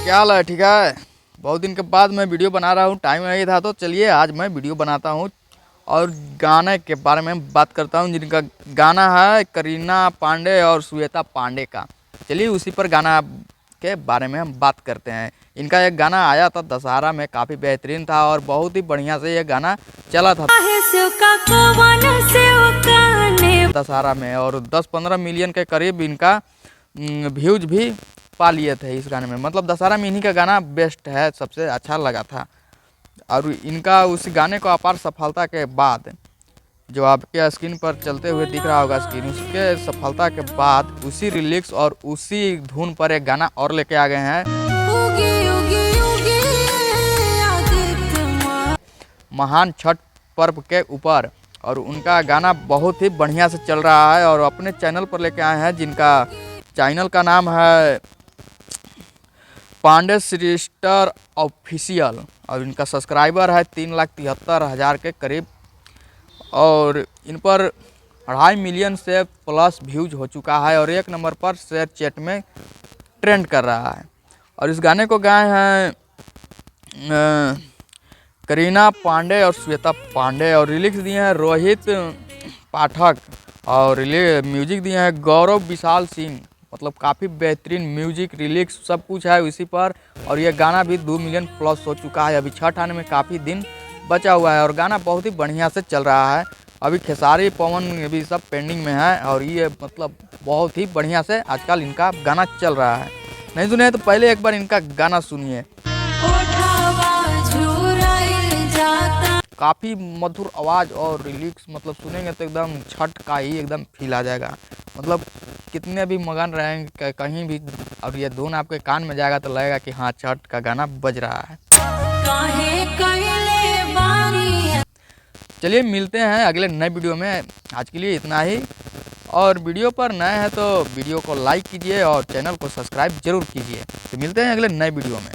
क्या हाल है? ठीक है। बहुत दिन के बाद मैं वीडियो बना रहा हूँ, टाइम नहीं था तो चलिए आज मैं वीडियो बनाता हूँ और गाने के बारे में बात करता हूँ जिनका गाना है करीना पांडे और श्वेता पांडे का। चलिए उसी पर गाना के बारे में हम बात करते हैं। इनका एक गाना आया था दशहरा में, काफ़ी बेहतरीन था और बहुत ही बढ़िया से ये गाना चला था दशहरा में, और 10-15 मिलियन के करीब इनका व्यूज भी पा लिए थे इस गाने में। मतलब दशहरा में इन्हीं का गाना बेस्ट है, सबसे अच्छा लगा था। और इनका उस गाने को अपार सफलता के बाद, जो आपके स्क्रीन पर चलते हुए दिख रहा होगा स्क्रीन, उसके सफलता के बाद उसी रिलिक्स और उसी धुन पर एक गाना और लेके आ गए हैं, महान छठ पर्व के ऊपर। और उनका गाना बहुत ही बढ़िया से चल रहा है और अपने चैनल पर लेके आए हैं, जिनका चैनल का नाम है पांडे सिस्टर ऑफिशियल, और इनका सब्सक्राइबर है 3,73,000 के करीब, और इन पर 2.5 मिलियन से प्लस व्यूज हो चुका है और 1 नंबर पर शेयर चैट में ट्रेंड कर रहा है। और इस गाने को गाए हैं करीना पांडे और श्वेता पांडे, और लिरिक्स दिए हैं रोहित पाठक, और म्यूजिक दिए हैं गौरव विशाल सिंह। मतलब काफ़ी बेहतरीन म्यूजिक, लिरिक्स सब कुछ है इसी पर। और ये गाना भी 2 मिलियन प्लस हो चुका है। अभी छठ आने में काफ़ी दिन बचा हुआ है और गाना बहुत ही बढ़िया से चल रहा है। अभी खेसारी पवन भी सब पेंडिंग में है और ये मतलब बहुत ही बढ़िया से आजकल इनका गाना चल रहा है। नहीं सुने तो पहले एक बार इनका गाना सुनिए। काफ़ी मधुर आवाज़ और लिरिक्स, मतलब सुनेंगे तो एकदम छठ का ही एकदम फील आ जाएगा। मतलब कितने भी मगन रहेंगे कहीं भी, और ये धुन आपके कान में जाएगा तो लगेगा कि हाँ छठ का गाना बज रहा है। चलिए मिलते हैं अगले नए वीडियो में। आज के लिए इतना ही, और वीडियो पर नए हैं तो वीडियो को लाइक कीजिए और चैनल को सब्सक्राइब जरूर कीजिए। तो मिलते हैं अगले नए वीडियो में।